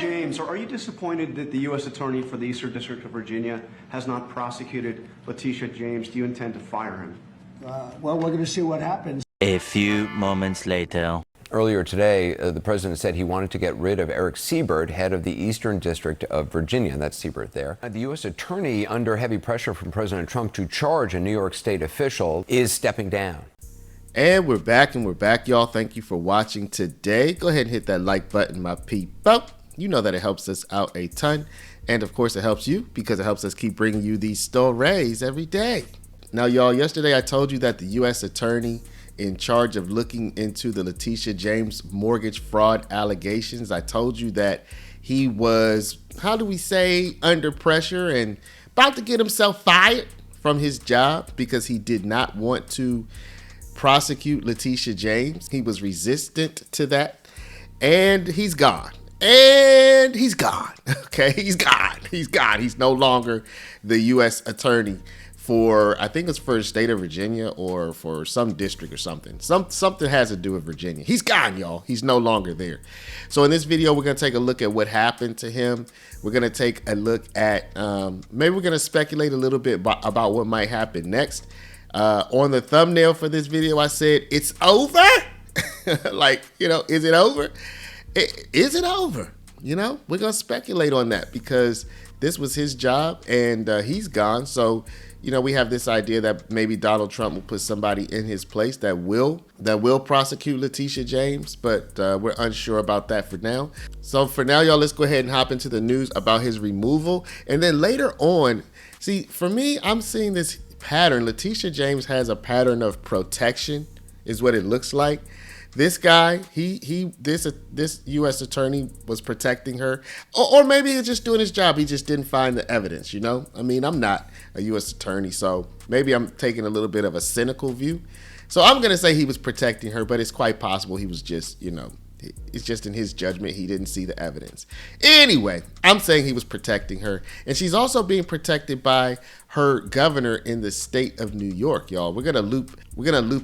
James, are you disappointed that the U.S. Attorney for the Eastern District of Virginia has not prosecuted Letitia James? Do you intend to fire him? Well, we're going to see what happens. A few moments later. Earlier today, the president said he wanted to get rid of Erik Siebert, head of the Eastern District of Virginia. That's Siebert there. The U.S. attorney, under heavy pressure from President Trump to charge a New York State official, is stepping down. And we're back, y'all. Thank you for watching today. Go ahead and hit that like button, my people. You know that it helps us out a ton. And, of course, it helps you because it helps us keep bringing you these stories every day. Now, y'all, yesterday I told you that the U.S. attorney in charge of looking into the Letitia James mortgage fraud allegations, I told you that he was, how do we say, under pressure and about to get himself fired from his job because he did not want to prosecute Letitia James. He was resistant to that, and he's gone. And he's gone. Okay, he's gone. He's gone. He's no longer the U.S. attorney for, I think it's for the state of Virginia or for some district or something. Something has to do with Virginia. He's gone, y'all. He's no longer there. So in this video, we're going to take a look at what happened to him. We're going to take a look at, maybe we're going to speculate a little bit about what might happen next. On the thumbnail for this video, I said, it's over? Like, you know, is it over? Is it over? You know, we're going to speculate on that because this was his job and he's gone. So, you know, we have this idea that maybe Donald Trump will put somebody in his place that will prosecute Letitia James, but we're unsure about that for now. So for now, y'all, let's go ahead and hop into the news about his removal. And then later on, see, for me, I'm seeing this pattern. Letitia James has a pattern of protection is what it looks like. This guy, this U.S. attorney was protecting her, or maybe he's just doing his job. He just didn't find the evidence, you know? I mean, I'm not a U.S. attorney, so maybe I'm taking a little bit of a cynical view. So I'm going to say he was protecting her, but it's quite possible he was just, you know, it's just in his judgment, he didn't see the evidence. Anyway, I'm saying he was protecting her. And she's also being protected by her governor in the state of New York, y'all. We're gonna loop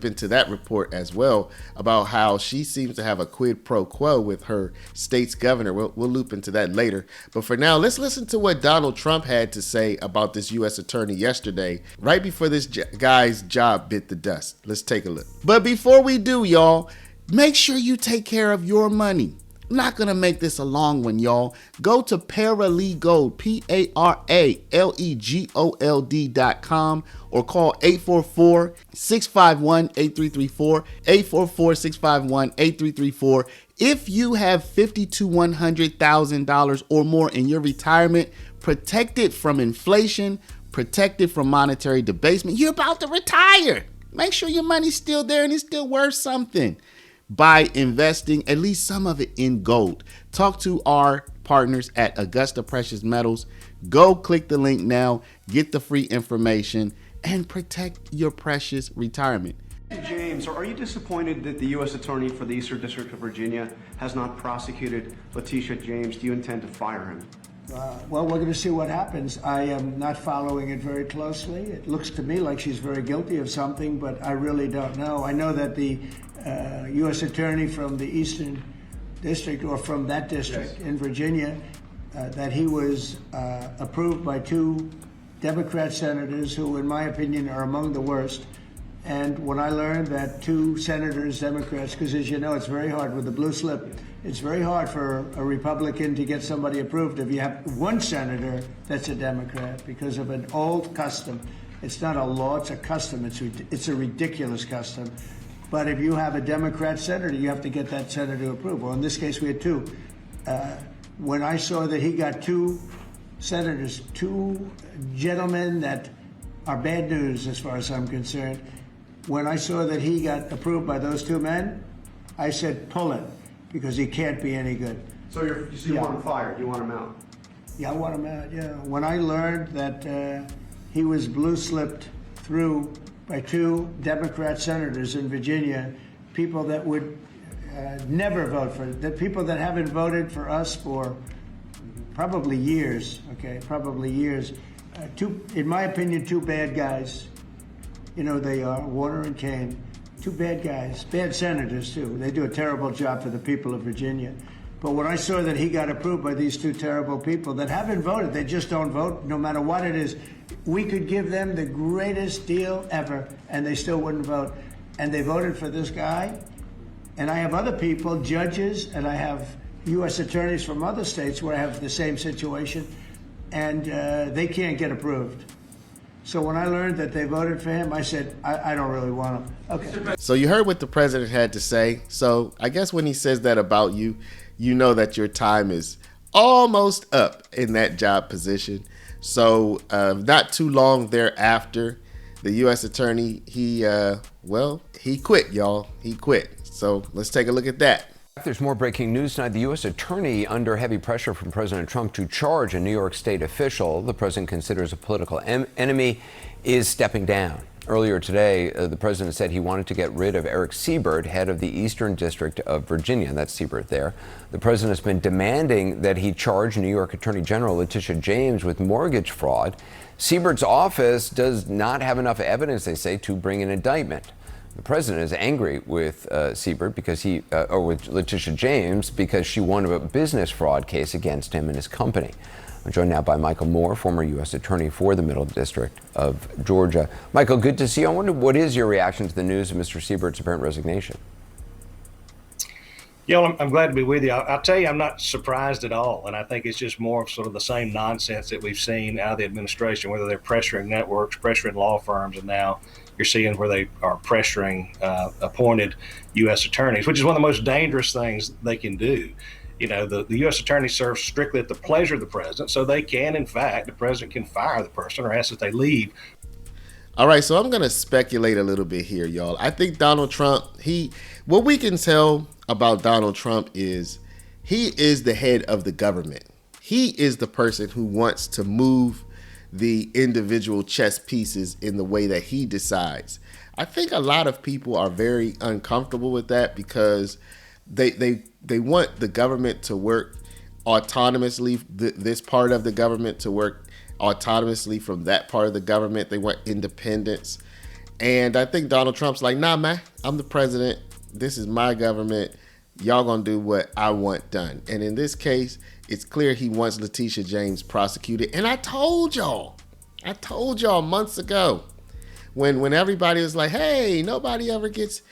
into that report as well about how she seems to have a quid pro quo with her state's governor. We'll loop into that later. But for now, let's listen to what Donald Trump had to say about this U.S. attorney yesterday, right before this guy's job bit the dust. Let's take a look. But before we do, y'all, make sure you take care of your money. I'm not going to make this a long one, y'all. Go to Paralegold, PARALEGOLD.com or call 844-651-8334, 844-651-8334. If you have $50,000 to $100,000 or more in your retirement, protected from inflation, protected from monetary debasement, you're about to retire. Make sure your money's still there and it's still worth something by investing at least some of it in gold. Talk to our partners at Augusta Precious Metals. Go click the link now, get the free information, and protect your precious retirement. James, are you disappointed that the U.S. Attorney for the Eastern District of Virginia has not prosecuted Letitia James? Do you intend to fire him? Well, we're going to see what happens. I am not following it very closely. It looks to me like she's very guilty of something, but I really don't know. I know that the U.S. Attorney from the Eastern District, or from that district in Virginia, that he was approved by two Democrat senators who, in my opinion, are among the worst. And when I learned that two senators, Democrats, because as you know, it's very hard with the blue slip, it's very hard for a Republican to get somebody approved if you have one senator that's a Democrat because of an old custom. It's not a law, it's a custom. It's a ridiculous custom. But if you have a Democrat senator, you have to get that senator to approve. Well, in this case, we had two. When I saw that he got two senators, two gentlemen that are bad news as far as I'm concerned, when I saw that he got approved by those two men, I said, pull it, because he can't be any good. So you want him fired? You want him out? Yeah, I want him out, yeah. When I learned that he was blue slipped through by two Democrat senators in Virginia, people that would never vote for it, that people that haven't voted for us for probably years, okay, probably years. In my opinion, two bad guys. You know, they are Warner and Kane. Two bad guys, bad senators too. They do a terrible job for the people of Virginia. But when I saw that he got approved by these two terrible people that haven't voted, they just don't vote no matter what it is. We could give them the greatest deal ever, and they still wouldn't vote. And they voted for this guy. And I have other people, judges, and I have U.S. attorneys from other states where I have the same situation, and they can't get approved. So when I learned that they voted for him, I said, I don't really want him. Okay. So you heard what the president had to say. So I guess when he says that about you, you know that your time is almost up in that job position. So not too long thereafter, the U.S. attorney, he quit, y'all. He quit. So let's take a look at that. There's more breaking news tonight. The U.S. attorney, under heavy pressure from President Trump to charge a New York State official the president considers a political enemy, is stepping down. Earlier today, the president said he wanted to get rid of Erik Siebert, head of the Eastern District of Virginia. That's Siebert there. The president has been demanding that he charge New York Attorney General Letitia James with mortgage fraud. Siebert's office does not have enough evidence, they say, to bring an indictment. The president is angry with Siebert because with Letitia James because she won a business fraud case against him and his company. I'm joined now by Michael Moore, former U.S. Attorney for the Middle District of Georgia. Michael, good to see you. I wonder, what is your reaction to the news of Mr. Siebert's apparent resignation? Yeah, I'm glad to be with you. I'll tell you, I'm not surprised at all. And I think it's just more of sort of the same nonsense that we've seen out of the administration, whether they're pressuring networks, pressuring law firms, and now you're seeing where they are pressuring appointed U.S. attorneys, which is one of the most dangerous things they can do. You know, the U.S. attorney serves strictly at the pleasure of the president, so they can, in fact, the president can fire the person or ask that they leave. All right, so I'm going to speculate a little bit here, y'all. I think Donald Trump, what we can tell about Donald Trump is he is the head of the government. He is the person who wants to move the individual chess pieces in the way that he decides. I think a lot of people are very uncomfortable with that because they want the government to work autonomously, this part of the government to work autonomously from that part of the government. They want independence. And I think Donald Trump's like, nah, man, I'm the president. This is my government. Y'all gonna do what I want done. And in this case, it's clear he wants Letitia James prosecuted. And I told y'all months ago when everybody was like, hey, nobody ever gets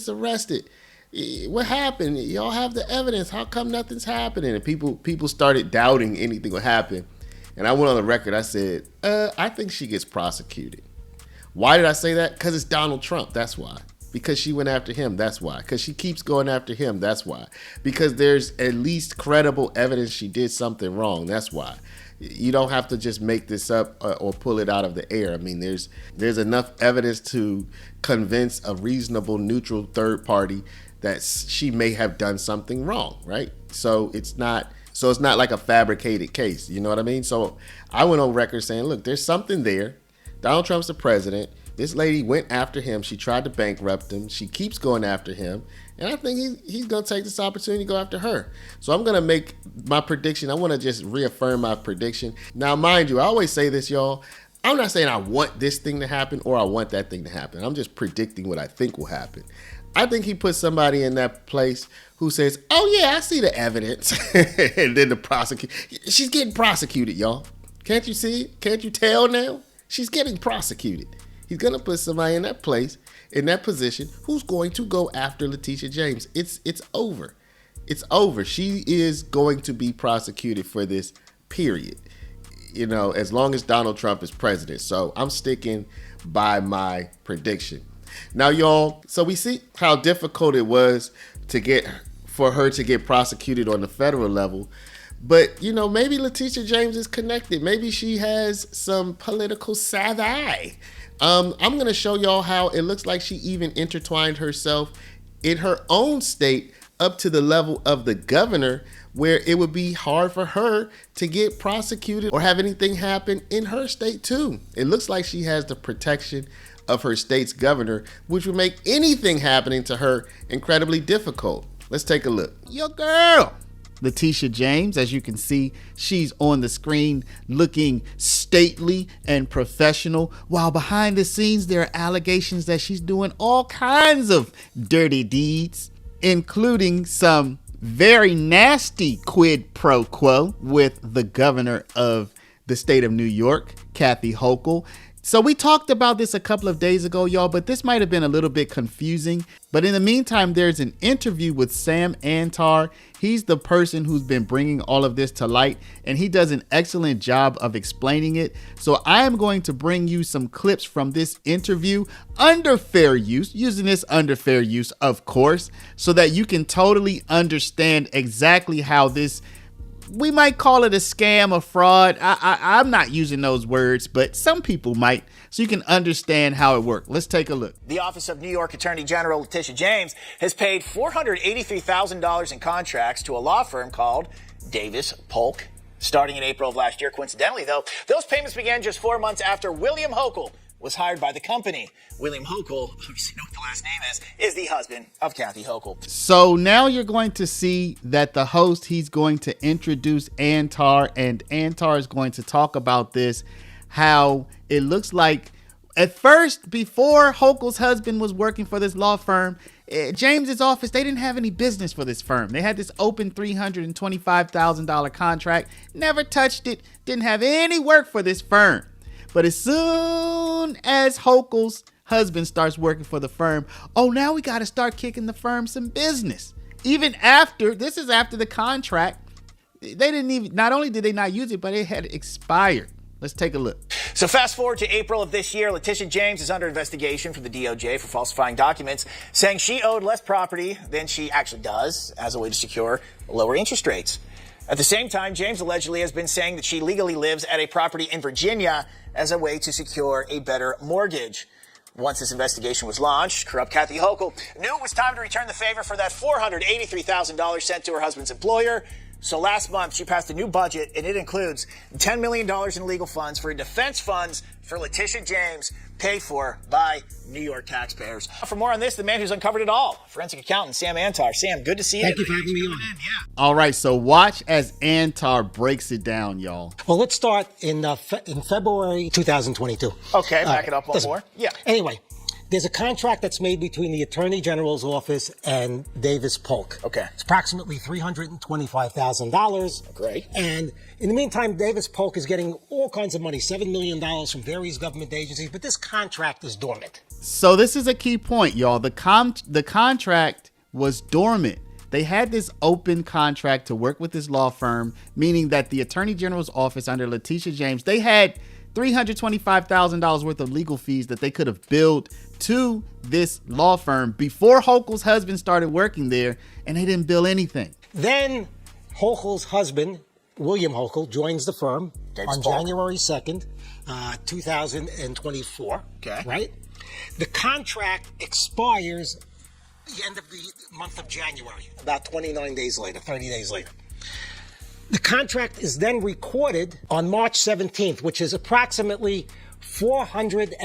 arrested. What happened? Y'all have the evidence. How come nothing's happening? And people started doubting anything would happen. And I went on the record. I said, I think she gets prosecuted. Why did I say that? Because it's Donald Trump. That's why. Because she went after him. That's why. Because she keeps going after him. That's why. Because there's at least credible evidence she did something wrong. That's why. You don't have to just make this up or pull it out of the air. I mean, there's enough evidence to convince a reasonable, neutral third party that she may have done something wrong, right? So it's not like a fabricated case. You know what I mean? So I went on record saying, look, there's something there. Donald Trump's the president. This lady went after him. She tried to bankrupt him. She keeps going after him. And I think he's going to take this opportunity to go after her. So I'm going to make my prediction. I want to just reaffirm my prediction. Now, mind you, I always say this, y'all. I'm not saying I want this thing to happen or I want that thing to happen. I'm just predicting what I think will happen. I think he put somebody in that place who says, oh, yeah, I see the evidence. And then the prosecutor, she's getting prosecuted, y'all. Can't you see it? Can't you tell now? She's getting prosecuted. He's going to put somebody in that place, in that position, who's going to go after Letitia James. It's over. It's over. She is going to be prosecuted for this, period. You know, as long as Donald Trump is president. So I'm sticking by my prediction. Now, y'all, so we see how difficult it was for her to get prosecuted on the federal level. But, you know, maybe Letitia James is connected. Maybe she has some political savvy. I'm going to show y'all how it looks like she even intertwined herself in her own state up to the level of the governor, where it would be hard for her to get prosecuted or have anything happen in her state too. It looks like she has the protection of her state's governor, which would make anything happening to her incredibly difficult. Let's take a look. Your girl, Letitia James, as you can see, she's on the screen looking stately and professional, while behind the scenes there are allegations that she's doing all kinds of dirty deeds, including some very nasty quid pro quo with the governor of the state of New York, Kathy Hochul. So we talked about this a couple of days ago, y'all, but this might have been a little bit confusing. But in the meantime, there's an interview with Sam Antar. He's the person who's been bringing all of this to light, and he does an excellent job of explaining it. So I am going to bring you some clips from this interview under fair use, using this under fair use, of course, so that you can totally understand exactly how this, we might call it a scam, a fraud. I'm not using those words, but some people might, so you can understand how it worked. Let's take a look. The Office of New York Attorney General Letitia James has paid $483,000 in contracts to a law firm called Davis Polk, starting in April of last year. Coincidentally, though, those payments began just 4 months after William Hochul was hired by the company. William Hochul, obviously know what the last name is the husband of Kathy Hochul. So now you're going to see that the host, he's going to introduce Antar, and Antar is going to talk about this, how it looks like at first, before Hochul's husband was working for this law firm, James's office, they didn't have any business for this firm. They had this open $325,000 contract, never touched it, didn't have any work for this firm. But as soon as Hochul's husband starts working for the firm, oh, now we got to start kicking the firm some business. Even after, this is after the contract, they didn't even, not only did they not use it, but it had expired. Let's take a look. So fast forward to April of this year, Letitia James is under investigation from the DOJ for falsifying documents, saying she owed less property than she actually does as a way to secure lower interest rates. At the same time, James allegedly has been saying that she legally lives at a property in Virginia as a way to secure a better mortgage. Once this investigation was launched, corrupt Kathy Hochul knew it was time to return the favor for that $483,000 sent to her husband's employer. So last month, she passed a new budget, and it includes $10 million in legal funds for defense funds for Letitia James, paid for by New York taxpayers. For more on this, the man who's uncovered it all, forensic accountant Sam Antar. Sam, good to see you. Thank you for having me on. All right, so watch as Antar breaks it down, y'all. Well, let's start in February 2022. Okay, back it up one more. Yeah. Anyway, there's a contract that's made between the Attorney General's office and Davis Polk. Okay. It's approximately $325,000. Great. And in the meantime, Davis Polk is getting all kinds of money, $7 million from various government agencies, but this contract is dormant. So this is a key point, y'all. The contract was dormant. They had this open contract to work with this law firm, meaning that the Attorney General's office under Letitia James, they had $325,000 worth of legal fees that they could have billed to this law firm before Hochul's husband started working there, and they didn't bill anything. Then Hochul's husband, William Hochul, joins the firm Davis on Polk. January 2nd, 2024. Okay. Right? The contract expires the end of the month of January, about 29 days later, 30 days later. The contract is then recorded on March 17th, which is approximately 400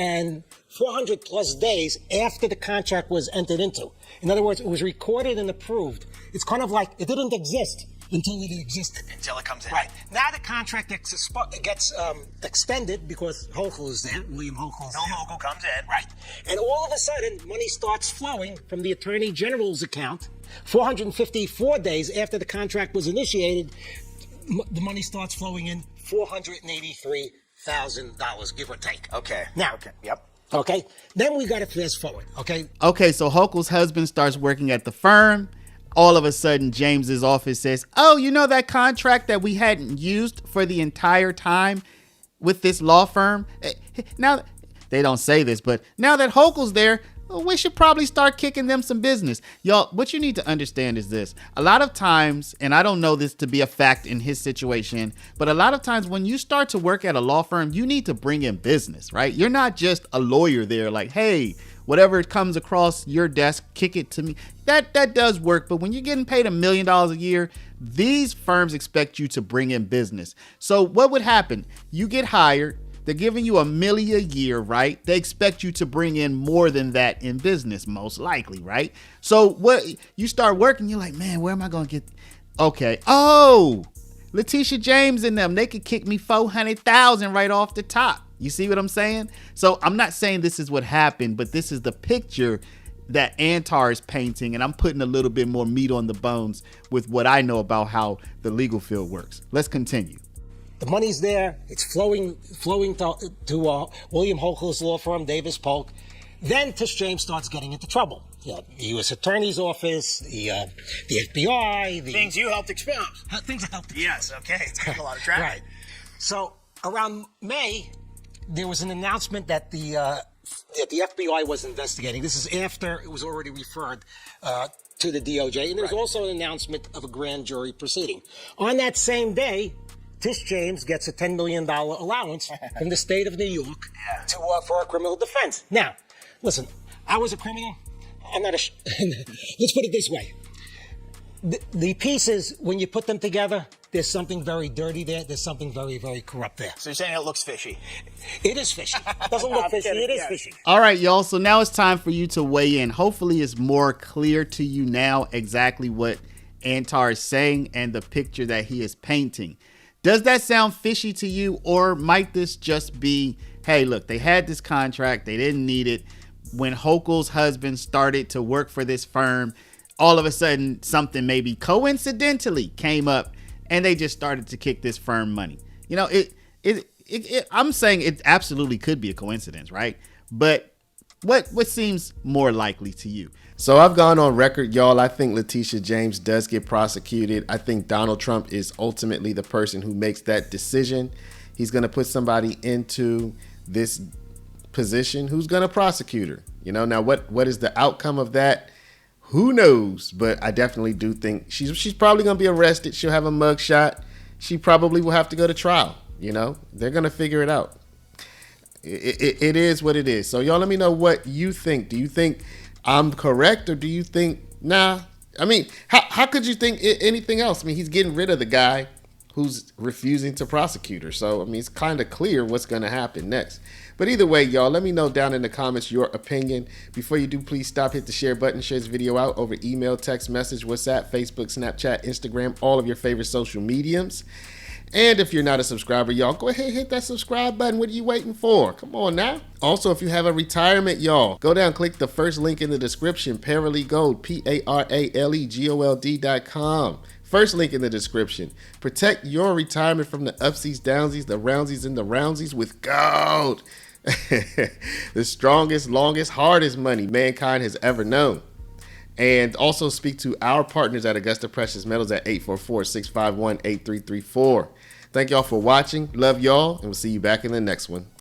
plus days after the contract was entered into. In other words, it was recorded and approved. It's kind of like it didn't exist until it existed. Until it comes in. Right. Now the contract gets extended because Hochul is there, William Hochul is there. Hochul comes in. Right. And all of a sudden, money starts flowing from the Attorney General's account. 454 days after the contract was initiated, the money starts flowing in, $483,000, give or take. Okay. Now, Okay. Yep. okay, then we got to fast forward, okay? Okay, so Hochul's husband starts working at the firm. All of a sudden, James's office says, oh, you know that contract that we hadn't used for the entire time with this law firm? Now, they don't say this, but now that Hochul's there, we should probably start kicking them some business. Y'all, what you need to understand is this. A lot of times, and I don't know this to be a fact in his situation, but a lot of times when you start to work at a law firm, you need to bring in business, right? You're not just a lawyer there like, hey, whatever comes across your desk, kick it to me. That does work, but when you're getting paid $1 million a year, these firms expect you to bring in business. So what would happen? You get hired. They're giving you $1 million a year, right? They expect you to bring in more than that in business, most likely, right? So what you start working, you're like, man, where am I going to get? Okay. Oh, Letitia James and them, they could kick me $400,000 right off the top. You see what I'm saying? So I'm not saying this is what happened, but this is the picture. that Antar is painting, and I'm putting a little bit more meat on the bones with what I know about how the legal field works. Let's continue. The money's there. It's flowing to William Hochul's law firm, Davis Polk. Then Tish James starts getting into trouble. The U.S. Attorney's Office, the FBI, things you helped expose. Things I helped expose. Yes, okay. It's got a lot of traffic. Right. So around May, there was an announcement that the FBI was investigating. This is after it was already referred to the DOJ. And there's also an announcement of a grand jury proceeding. On that same day, Tish James gets a $10 million allowance from the state of New York for a criminal defense. Now, listen, I was a criminal. I'm not let's put it this way. The pieces, when you put them together, there's something very dirty there. There's something very, very corrupt there. So you're saying it looks fishy? It is fishy. It doesn't look fishy. It is fishy. All right, y'all. So now it's time for you to weigh in. Hopefully it's more clear to you now exactly what Antar is saying and the picture that he is painting. Does that sound fishy to you, or might this just be, hey, look, they had this contract, they didn't need it. When Hochul's husband started to work for this firm, all of a sudden something maybe coincidentally came up and they just started to kick this firm money. You know, I'm saying it absolutely could be a coincidence, right? But what seems more likely to you? So I've gone on record, y'all. I think Letitia James does get prosecuted. I think Donald Trump is ultimately the person who makes that decision. He's going to put somebody into this position who's going to prosecute her. You know, now what is the outcome of that? Who knows? But I definitely do think she's probably going to be arrested. She'll have a mugshot. She probably will have to go to trial. You know, they're going to figure it out. It is what it is. So y'all let me know what you think. Do you think I'm correct, or do you think, nah? I mean, how could you think anything else? I mean, he's getting rid of the guy who's refusing to prosecute her. So, I mean, it's kind of clear what's going to happen next. But either way, y'all, let me know down in the comments your opinion. Before you do, please stop, hit the share button, share this video out over email, text message, WhatsApp, Facebook, Snapchat, Instagram, all of your favorite social mediums. And if you're not a subscriber, y'all, go ahead and hit that subscribe button. What are you waiting for? Come on now. Also, if you have a retirement, y'all, go down, click the first link in the description, Paralegold, PARALEGOLD.com. First link in the description. Protect your retirement from the upsies, downsies, the roundsies, and the roundsies with gold. The strongest, longest, hardest money mankind has ever known. And also speak to our partners at Augusta Precious Metals at 844-651-8334. Thank y'all for watching. Love y'all, and we'll see you back in the next one.